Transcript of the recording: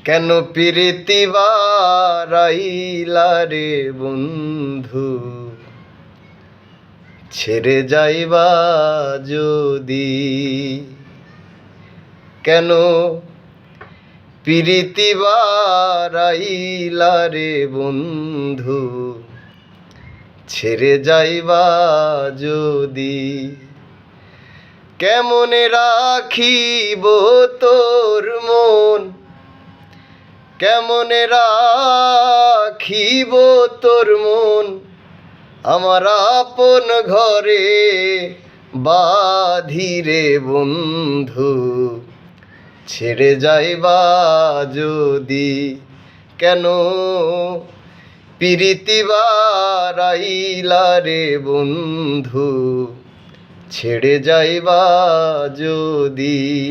কেন প্রীতি বারাইলা রে বন্ধু, ছেড়ে যাইবা যদি। কেন প্রীতি বারাইলা রে বন্ধু, ছেড়ে যাইবা যদি। কেমনে রাখিব তোর মন, কেমনে রাখিব তোর মন, আমার আপন ঘরে বাঁধিরে বন্ধু, ছেড়ে যাইবা যদি। কেন প্রীতি বারাইলা রে বন্ধু, ছেড়ে যাইবা যদি।